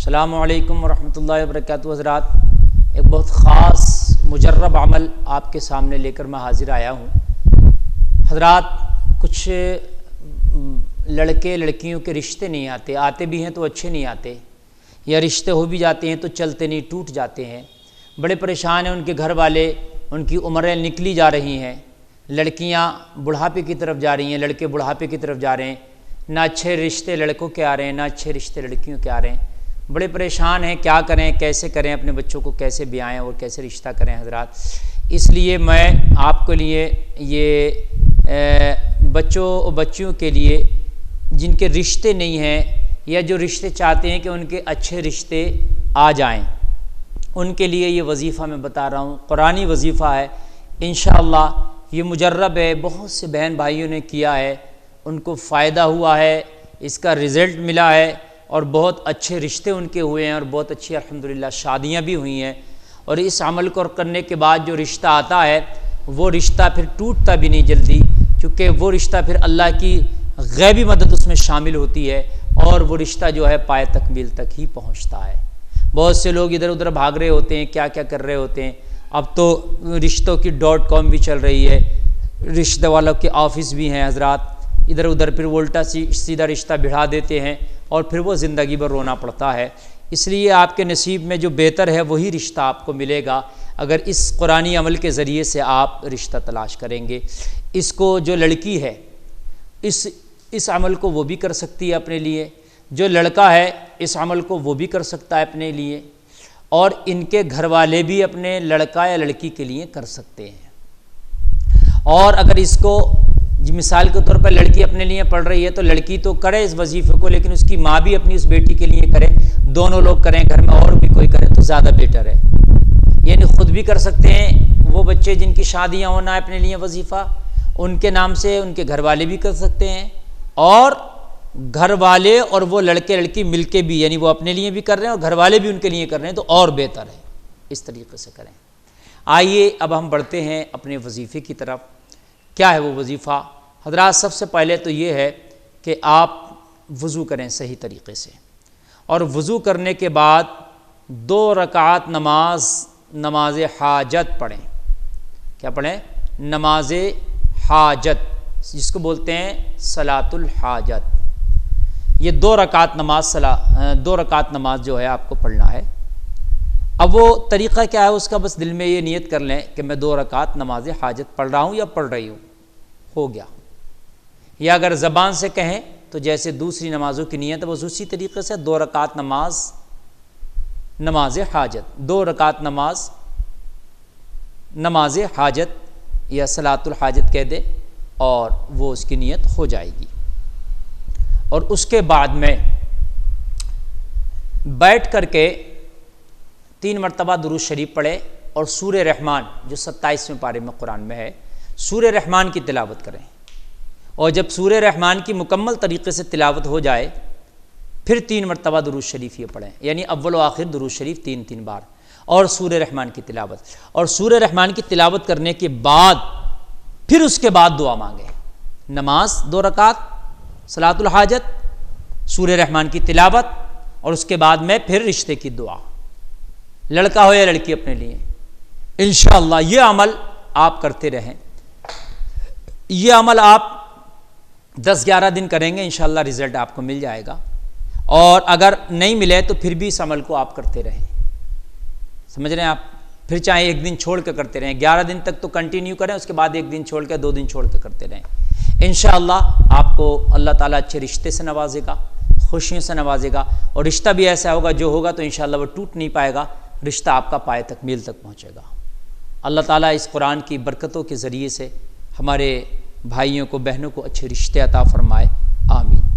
अस्सलामु अलैकुम वरहमतुल्लाहि वबरकातुहू। हज़रात, एक बहुत ख़ास मुजर्रब अमल आपके सामने लेकर मैं हाज़िर आया हूँ। हज़रात, कुछ लड़के लड़कियों के रिश्ते नहीं आते, आते भी हैं तो अच्छे नहीं आते, या रिश्ते हो भी जाते हैं तो चलते नहीं, टूट जाते हैं। बड़े परेशान हैं उनके घर वाले, उनकी उम्रें निकली जा रही हैं, लड़कियाँ बुढ़ापे की तरफ जा रही हैं, लड़के बुढ़ापे की तरफ जा रहे हैं, ना अच्छे रिश्ते लड़कों के आ रहे हैं, ना अच्छे रिश्ते लड़कियों के आ रहे हैं। बड़े परेशान हैं, क्या करें, कैसे करें, अपने बच्चों को कैसे ब्याएं और कैसे रिश्ता करें। हज़रात, इसलिए मैं आपके लिए ये बच्चियों के लिए जिनके रिश्ते नहीं हैं या जो रिश्ते चाहते हैं कि उनके अच्छे रिश्ते आ जाएं, उनके लिए ये वजीफ़ा मैं बता रहा हूँ। कुरानी वजीफ़ा है, इंशाअल्लाह ये मुजर्रब है, बहुत से बहन भाइयों ने किया है, उनको फ़ायदा हुआ है, इसका रिज़ल्ट मिला है और बहुत अच्छे रिश्ते उनके हुए हैं और बहुत अच्छी अल्हम्दुलिल्लाह शादियां भी हुई हैं। और इस अमल को करने के बाद जो रिश्ता आता है वो रिश्ता फिर टूटता भी नहीं जल्दी, क्योंकि वो रिश्ता फिर अल्लाह की गैबी मदद उसमें शामिल होती है और वो रिश्ता जो है पाए तकमील तक ही पहुंचता है। बहुत से लोग इधर उधर भाग रहे होते हैं, क्या क्या कर रहे होते हैं। अब तो रिश्तों की .com भी चल रही है, रिश्ते वालों के ऑफिस भी हैं। हज़रात, इधर उधर फिर उल्टा सीधा रिश्ता भिड़ा देते हैं और फिर वो ज़िंदगी भर रोना पड़ता है। इसलिए आपके नसीब में जो बेहतर है वही रिश्ता आपको मिलेगा अगर इस कुरानी अमल के ज़रिए से आप रिश्ता तलाश करेंगे। इसको जो लड़की है इस अमल को वो भी कर सकती है अपने लिए, जो लड़का है इस अमल को वो भी कर सकता है अपने लिए, और इनके घर वाले भी अपने लड़का या लड़की के लिए कर सकते हैं। और अगर इसको मिसाल के तौर पर लड़की अपने लिए पढ़ रही है तो लड़की तो करे इस वजीफ़े को, लेकिन उसकी माँ भी अपनी उस बेटी के लिए करे, दोनों लोग करें, घर में और भी कोई करे तो ज़्यादा बेटर है। यानी ख़ुद भी कर सकते हैं, वो बच्चे जिनकी शादियाँ होना है अपने लिए वजीफ़ा, उनके नाम से उनके घर वाले भी कर सकते हैं, और घर वाले और वो लड़के लड़की मिलके भी, यानी वो अपने लिए भी कर रहे हैं और घर वाले भी उनके लिए कर रहे हैं, तो और बेहतर है। इस तरीके से करें। आइए अब हम बढ़ते हैं अपने वजीफ़े की तरफ। क्या है वो वजीफ़ा? हज़रात, सबसे पहले तो ये है कि आप वज़ू करें सही तरीके से, और वज़ू करने के बाद 2 रकात नमाज हाजत पढ़ें। क्या पढ़ें? नमाज हाजत, जिसको बोलते हैं सलातुल हाजत। ये 2 रकात नमाज जो है आपको पढ़ना है। अब वो तरीक़ा क्या है उसका बस दिल में ये नियत कर लें कि मैं 2 रकात नमाज हाजत पढ़ रहा हूँ या पढ़ रही हूँ, हो गया। या अगर ज़बान से कहें तो जैसे दूसरी नमाज़ों की नियत है बस उसी तरीक़े से 2 रकात नमाज हाजत, 2 रकात नमाज हाजत या सलातुल हाजत कह दे और वो उसकी नियत हो जाएगी। और उसके बाद में बैठ करके 3 मरतबा दुरूद शरीफ पढ़े और सूरे रहमान जो 27वें पारे में कुरान में है, सूरे रहमान की तिलावत करें। और जब सूरे रहमान की मुकम्मल तरीके से तिलावत हो जाए फिर 3 मरतबा दुरूद शरीफ ये पढ़ें, यानी अव्वल व आखिर दुरूद शरीफ 3 बार, और सूरे रहमान की तिलावत। और सूरे रहमान की तिलावत करने के बाद फिर उसके बाद दुआ मांगे। नमाज 2 रकात, सलातुल हाजत, सूरे रहमान की तिलावत, और उसके बाद में फिर रिश्ते की दुआ, लड़का हो या लड़की अपने लिए। इंशाअल्लाह ये अमल आप करते रहें। ये अमल आप 10-11 दिन करेंगे, इंशाअल्लाह रिज़ल्ट आपको मिल जाएगा। और अगर नहीं मिले तो फिर भी इस अमल को आप करते रहें। समझ रहे हैं आप? फिर चाहे 1 दिन छोड़ कर करते रहें, 11 दिन तक तो कंटिन्यू करें, उसके बाद 1 दिन छोड़ कर 2 दिन छोड़ कर करते रहें। इंशाअल्लाह आपको अल्लाह ताला अच्छे रिश्ते से नवाजेगा, खुशियों से नवाजेगा, और रिश्ता भी ऐसा होगा जो होगा तो इंशाअल्लाह वो टूट नहीं पाएगा, रिश्ता आपका पाए तकमील तक पहुँचेगा। अल्लाह ताला इस कुरान की बरकतों के ज़रिए से हमारे भाइयों को, बहनों को अच्छे रिश्ते अता फरमाए। आमीन।